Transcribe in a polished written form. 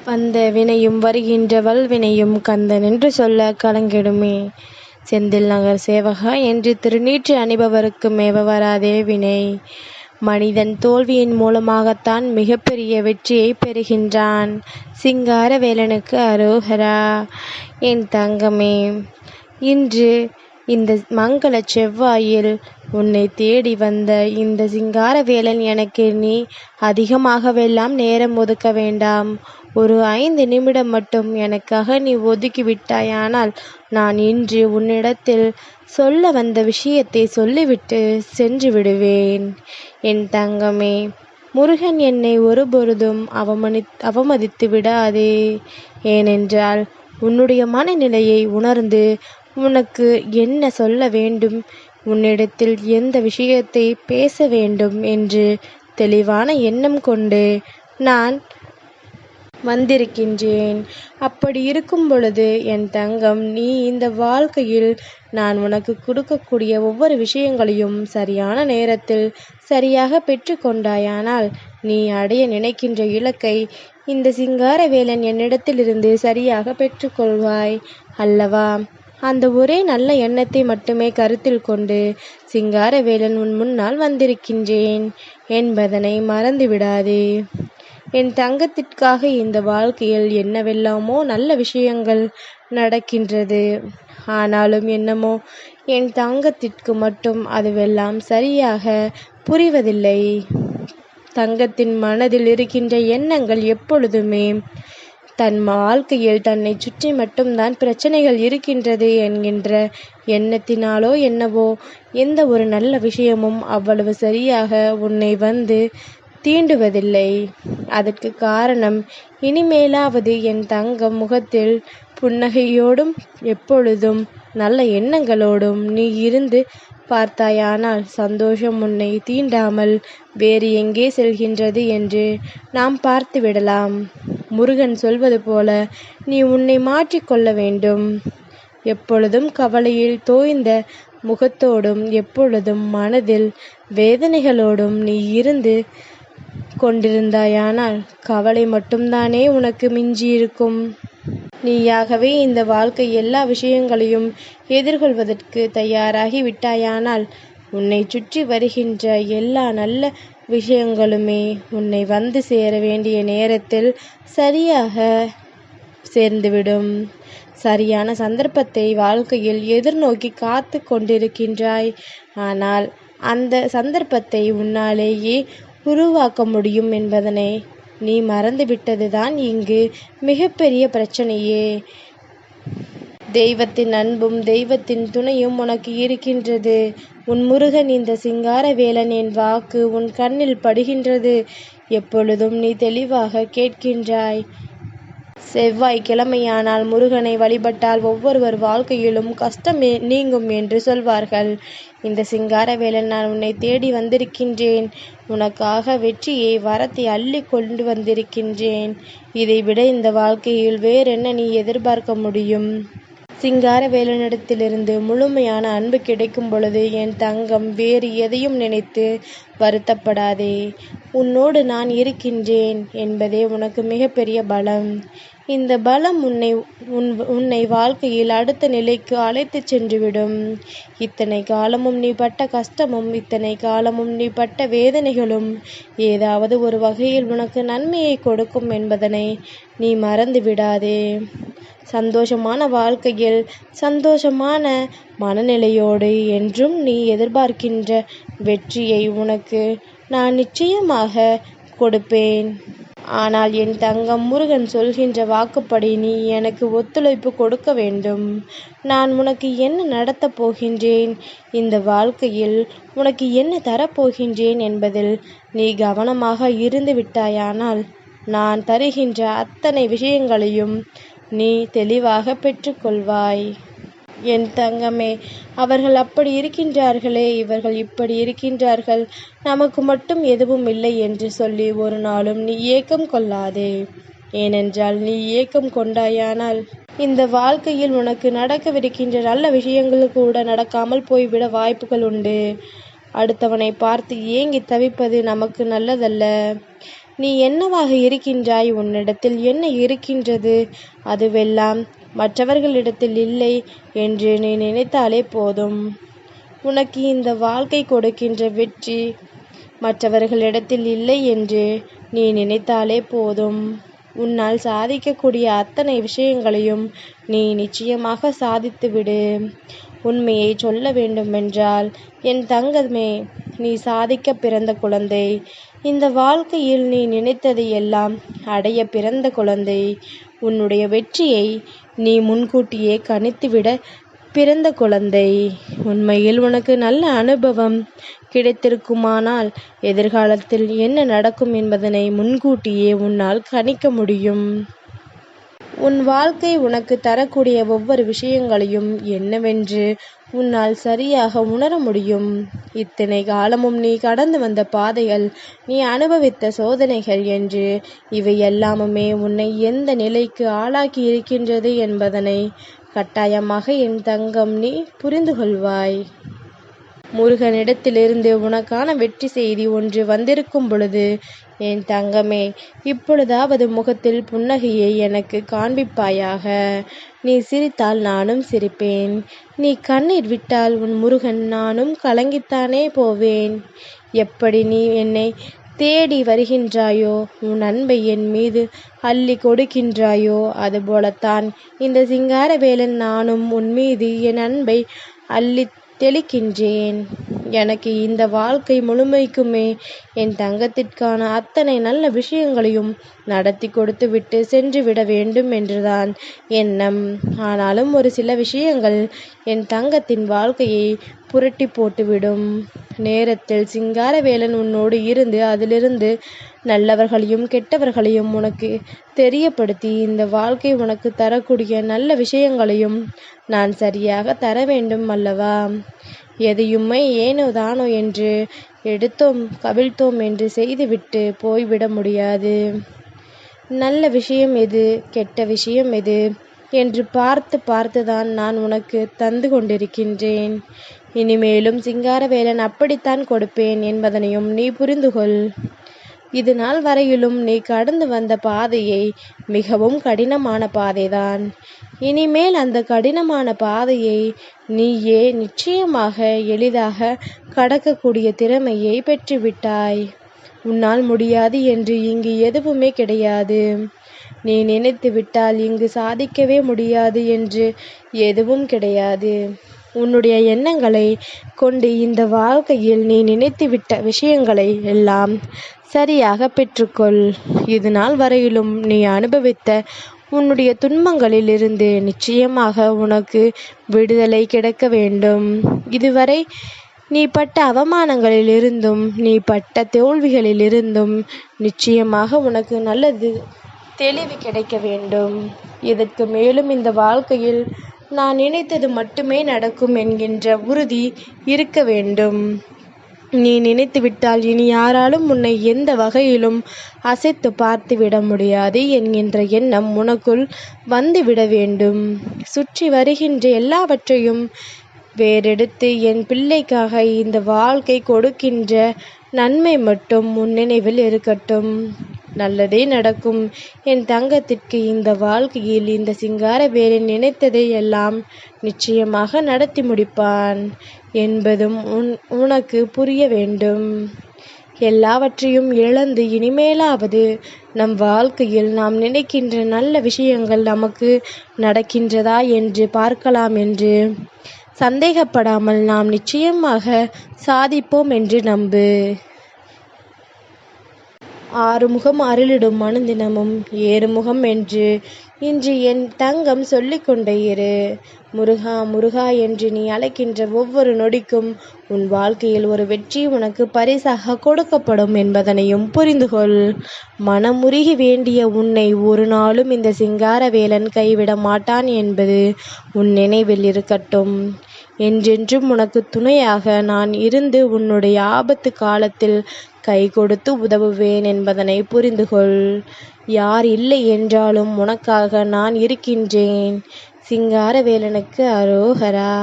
வந்த வினையும் வருகின்ற வல்வினையும் கந்தன் என்று சொல்ல கலங்கிடுமே. செந்தில் நகர் சேவகா என்று திருநீற்று அணிபவருக்கு மேவ வராதே வினை. மனிதன் தோல்வியின் மூலமாகத்தான் மிகப்பெரிய வெற்றியை பெறுகின்றான். சிங்காரவேலனுக்கு அரோகரா. என் தங்கமே, இன்று இந்த மங்கள செவ்வாயில் உன்னை தேடி வந்த இந்த சிங்காரவேலன் எனக்கு நீ அதிகமாகவெல்லாம் நேரம் ஒதுக்க வேண்டாம். ஒரு 5 நிமிடம் மட்டும் எனக்காக நீ ஒதுக்கிவிட்டாயானால் நான் இன்று உன்னிடத்தில் சொல்ல வந்த விஷயத்தை சொல்லிவிட்டு சென்று விடுவேன். என் தங்கமே, முருகன் என்னை ஒருபொழுதும் அவமதித்து விடாதே. ஏனென்றால் உன்னுடைய மனநிலையை உணர்ந்து உனக்கு என்ன சொல்ல வேண்டும், உன்னிடத்தில் எந்த விஷயத்தை பேச வேண்டும் என்று தெளிவான எண்ணம் கொண்டு நான் வந்திருக்கின்றேன். அப்படி இருக்கும் பொழுது என் தங்கம், நீ இந்த வாழ்க்கையில் நான் உனக்கு கொடுக்கக்கூடிய ஒவ்வொரு விஷயங்களையும் சரியான நேரத்தில் சரியாக பெற்று கொண்டாயானால் நீ அடைய நினைக்கின்ற இலக்கை இந்த சிங்காரவேலன் என்னிடத்திலிருந்து சரியாக பெற்றுக்கொள்வாய் அல்லவா? அந்த ஒரே நல்ல எண்ணத்தை மட்டுமே கருத்தில் கொண்டு சிங்காரவேலன் உன் முன்னால் வந்திருக்கின்றேன் என்பதனை மறந்துவிடாதே. என் தங்கத்திற்காக இந்த வாழ்க்கையில் என்னவெல்லாமோ நல்ல விஷயங்கள் நடக்கின்றது. ஆனாலும் என்னமோ என் தங்கத்திற்கு மட்டும் அதுவெல்லாம் சரியாக புரிவதில்லை. தங்கத்தின் மனதில் இருக்கின்ற எண்ணங்கள் எப்பொழுதுமே தன் வாழ்க்கையில் தன்னை சுற்றி மட்டும்தான் பிரச்சனைகள் இருக்கின்றது என்கின்ற எண்ணத்தினாலோ என்னவோ எந்த ஒரு நல்ல விஷயமும் அவ்வளவு சரியாக உன்னை வந்து தீண்டுவதில்லை. அதற்கு காரணம், இனிமேலாவது என் தங்கம் முகத்தில் புன்னகையோடும் எப்பொழுதும் நல்ல எண்ணங்களோடும் நீ இருந்து பார்த்தாயானால் சந்தோஷம் உன்னை தீண்டாமல் வேறு எங்கே செல்கின்றது என்று நாம் பார்த்து விடலாம். முருகன் சொல்வது போல நீ உன்னை மாற்றிக்கொள்ள வேண்டும். எப்பொழுதும் கவலையில் தோய்ந்த முகத்தோடும் எப்பொழுதும் மனதில் வேதனைகளோடும் நீ இருந்து கொண்டிருந்தாயானால் கவலை மட்டும்தானே உனக்கு மிஞ்சியிருக்கும். நீயாகவே இந்த வாழ்க்கை எல்லா விஷயங்களையும் எதிர்கொள்வதற்கு தயாராகி விட்டாயானால் உன்னை சுற்றி வருகின்ற எல்லா நல்ல விஷயங்களுமே உன்னை வந்து சேர வேண்டிய நேரத்தில் சரியாக சேர்ந்துவிடும். சரியான சந்தர்ப்பத்தை வாழ்க்கையில் எதிர்நோக்கி காத்து கொண்டிருக்கின்றாய். ஆனால் அந்த சந்தர்ப்பத்தை உன்னாலேயே உருவாக்க முடியும் என்பதனை நீ மறந்துவிட்டதுதான் இங்கு மிகப்பெரிய பிரச்சனையே. தெய்வத்தின் அன்பும் தெய்வத்தின் துணையும் உனக்கு இருக்கின்றது. உன் முருகன் இந்த சிங்காரவேலன் என் வாக்கு உன் கண்ணில் படுகின்றது. எப்பொழுதும் நீ தெளிவாக கேட்கின்றாய். செவ்வாய்க்கிழமையானால் முருகனை வழிபட்டால் ஒவ்வொருவர் வாழ்க்கையிலும் கஷ்டம் நீங்கும் என்று சொல்வார்கள். இந்த சிங்காரவேலன் நான் உன்னை தேடி வந்திருக்கின்றேன். உனக்காக வெற்றியை வரத்தை அள்ளி கொண்டு வந்திருக்கின்றேன். இதைவிட இந்த வாழ்க்கையில் வேறென்ன நீ எதிர்பார்க்க முடியும்? சிங்காரவேலனிடத்திலிருந்து முழுமையான அன்பு கிடைக்கும் பொழுது என் தங்கம் வேறு எதையும் நினைத்து வருத்தப்படாதே. உன்னோடு நான் இருக்கின்றேன் என்பதே உனக்கு மிகப்பெரிய பலம். இந்த பலம் உன்னை வாழ்க்கையில் அடுத்த நிலைக்கு அழைத்து சென்றுவிடும். இத்தனை காலமும் நீ பட்ட கஷ்டமும் இத்தனை காலமும் நீ பட்ட வேதனைகளும் ஏதாவது ஒரு வகையில் உனக்கு நன்மையை கொடுக்கும் என்பதனை நீ மறந்து விடாதே. சந்தோஷமான வாழ்க்கையில் சந்தோஷமான மனநிலையோடு என்றும் நீ எதிர்பார்க்கின்ற வெற்றியை உனக்கு நான் நிச்சயமாக கொடுப்பேன். ஆனால் என் தங்கம், முருகன் சொல்கின்ற வாக்குப்படி நீ எனக்கு ஒத்துழைப்பு கொடுக்க வேண்டும். நான் உனக்கு என்ன நடத்தப் போகின்றேன், இந்த வாழ்க்கையில் உனக்கு என்ன தரப்போகின்றேன் என்பதில் நீ கவனமாக இருந்து விட்டாயானால் நான் தருகின்ற அத்தனை விஷயங்களையும் நீ தெளிவாக பெற்றுக்கொள்வாய். என் தங்கமே, அவர்கள் அப்படி இருக்கின்றார்களே, இவர்கள் இப்படி இருக்கின்றார்கள், நமக்கு மட்டும் எதுவும் இல்லை என்று சொல்லி ஒரு நாளும் நீ ஏக்கம் கொள்ளாதே. ஏனென்றால் நீ ஏக்கம் கொண்டாயானால் இந்த வாழ்க்கையில் உனக்கு நடக்கவிருக்கின்ற நல்ல விஷயங்கள் கூட நடக்காமல் போய்விட வாய்ப்புகள் உண்டு. அடுத்தவனை பார்த்து ஏங்கி தவிப்பது நமக்கு நல்லதல்ல. நீ என்னவாக இருக்கின்றாய், உன்னிடத்தில் என்ன இருக்கின்றது, அதுவெல்லாம் மற்றவர்களிடத்தில் இல்லை என்று நீ நினைத்தாலே போதும். உனக்கு இந்த வாழ்க்கை கொடுக்கின்ற வெற்றி மற்றவர்களிடத்தில் இல்லை என்று நீ நினைத்தாலே போதும். உன்னால் சாதிக்கக்கூடிய அத்தனை விஷயங்களையும் நீ நிச்சயமாக சாதித்துவிடு. உண்மையை சொல்ல வேண்டுமென்றால் என் தங்கமே, நீ சாதிக்க பிறந்த குழந்தை. இந்த வாழ்க்கையில் நீ நினைத்ததை எல்லாம் அடைய பிறந்த குழந்தை. உன்னுடைய வெற்றியை நீ முன்கூட்டியே கணித்துவிட பிறந்த குழந்தை. உண்மையில் உனக்கு நல்ல அனுபவம் கிடைத்திருக்குமானால் எதிர்காலத்தில் என்ன நடக்கும் என்பதனை முன்கூட்டியே உன்னால் கணிக்க முடியும். உன் வாழ்க்கை உனக்கு தரக்கூடிய ஒவ்வொரு விஷயங்களையும் என்னவென்று உன்னால் சரியாக உணர முடியும். இத்தனை காலமும் நீ கடந்து வந்த பாதைகள், நீ அனுபவித்த சோதனைகள் என்று இவை எல்லாமுமே உன்னை எந்த நிலைக்கு ஆளாக்கி இருக்கின்றது என்பதனை கட்டாயமாக என் தங்கம் நீ புரிந்து கொள்வாய். முருகனிடத்திலிருந்து உனக்கான வெற்றி செய்தி ஒன்று வந்திருக்கும் பொழுது என் தங்கமே, இப்பொழுதாவது முகத்தில் புன்னகையை எனக்கு காண்பிப்பாயாக. நீ சிரித்தால் நானும் சிரிப்பேன். நீ கண்ணீர் விட்டால் உன் முருகன் நானும் கலங்கித்தானே போவேன். எப்படி நீ என்னை தேடி வருகின்றாயோ, உன் அன்பை என் மீது அள்ளி கொடுக்கின்றாயோ, அதுபோலத்தான் இந்த சிங்காரவேலன் நானும் உன் மீது என் அன்பை அள்ளி தெளிக்கின்றேன். எனக்கு இந்த வாழ்க்கை முழுமைக்குமே என் தங்கத்திற்கான அத்தனை நல்ல விஷயங்களையும் நடத்தி கொடுத்து விட்டு சென்று விட வேண்டும் என்றுதான் எண்ணம். ஆனாலும் ஒரு சில விஷயங்கள் என் தங்கத்தின் வாழ்க்கையை புரட்டி போட்டுவிடும் நேரத்தில் சிங்காரவேலன் உன்னோடு இருந்து அதிலிருந்து நல்லவர்களையும் கெட்டவர்களையும் உனக்கு தெரியப்படுத்தி இந்த வாழ்க்கை உனக்கு தரக்கூடிய நல்ல விஷயங்களையும் நான் சரியாக தர வேண்டும் அல்லவா? எதையுமே ஏனோ தானோ என்று எடுத்தோம் கவிழ்த்தோம் என்று செய்துவிட்டு போய்விட முடியாது. நல்ல விஷயம் எது, கெட்ட விஷயம் எது என்று பார்த்து பார்த்துதான் நான் உனக்கு தந்து கொண்டிருக்கின்றேன். இனிமேலும் சிங்காரவேலன் அப்படித்தான் கொடுப்பேன் என்பதனையும் நீ புரிந்து கொள். இது நாள் வரையிலும் நீ கடந்து வந்த பாதையை மிகவும் கடினமான பாதைதான். இனிமேல் அந்த கடினமான பாதையை நீயே நிச்சயமாக எளிதாக கடக்கக்கூடிய திறமையை பெற்றுவிட்டாய். உன்னால் முடியாது என்று இங்கு எதுவுமே கிடையாது. நீ நினைத்து விட்டால் இங்கு சாதிக்கவே முடியாது என்று எதுவும் கிடையாது. உன்னுடைய எண்ணங்களை கொண்டு இந்த வாழ்க்கையில் நீ நினைத்துவிட்ட விஷயங்களை எல்லாம் சரியாக பெற்றுக்கொள். இது நாள் வரையிலும் நீ அனுபவித்த உன்னுடைய துன்பங்களில் இருந்து நிச்சயமாக உனக்கு விடுதலை கிடைக்க வேண்டும். இதுவரை நீ பட்ட அவமானங்களிலிருந்தும் நீ பட்ட தோல்விகளிலிருந்தும் நிச்சயமாக உனக்கு நல்லது தெளிவு கிடைக்க வேண்டும். இதற்கு மேலும் இந்த வாழ்க்கையில் நான் நினைத்தது மட்டுமே நடக்கும் என்கின்ற உறுதி இருக்க வேண்டும். நீ நினைத்துவிட்டால் இனி யாராலும் உன்னை எந்த வகையிலும் அசைத்து பார்த்து விட முடியாது என்கின்ற எண்ணம் உனக்குள் வந்துவிட வேண்டும். சுற்றி வருகின்ற எல்லாவற்றையும் வேறெடுத்து என் பிள்ளைக்காக இந்த வாழ்க்கை கொடுக்கின்ற நன்மை மட்டும் உன் நினைவில் இருக்கட்டும். நல்லதே நடக்கும். என் தங்கத்திற்கு இந்த வாழ்க்கையில் இந்த சிங்காரவேலன் நினைத்ததை எல்லாம் நிச்சயமாக நடத்தி முடிப்பான் என்பதும் உனக்கு புரிய வேண்டும். எல்லாவற்றையும் இழந்து இனிமேலாவது நம் வாழ்க்கையில் நாம் நினைக்கின்ற நல்ல விஷயங்கள் நமக்கு நடக்கின்றதா என்று பார்க்கலாம் என்று சந்தேகப்படாமல் நாம் நிச்சயமாக சாதிப்போம் என்று நம்பு. ஆறுமுகம் அருளிடும் அனுதினமும் ஏறுமுகம் என்று இன்று என் தங்கம் சொல்லிக் கொண்டே இரு. முருகா முருகா என்று நீ அழைக்கின்ற ஒவ்வொரு நொடிக்கும் உன் வாழ்க்கையில் ஒரு வெற்றி உனக்கு பரிசாக கொடுக்கப்படும் என்பதனையும் புரிந்து கொள். மனமுருகி வேண்டிய உன்னை ஒரு நாளும் இந்த சிங்காரவேலன் கைவிட மாட்டான் என்பது உன் நினைவில் இருக்கட்டும். என்றென்றும் உனக்கு துணையாக நான் இருந்து உன்னுடைய ஆபத்து காலத்தில் கை கொடுத்து உதவுவேன் என்பதனை புரிந்து கொள். யார் இல்லை என்றாலும் உனக்காக நான் இருக்கின்றேன். சிங்காரவேலனுக்கு அரோகரா.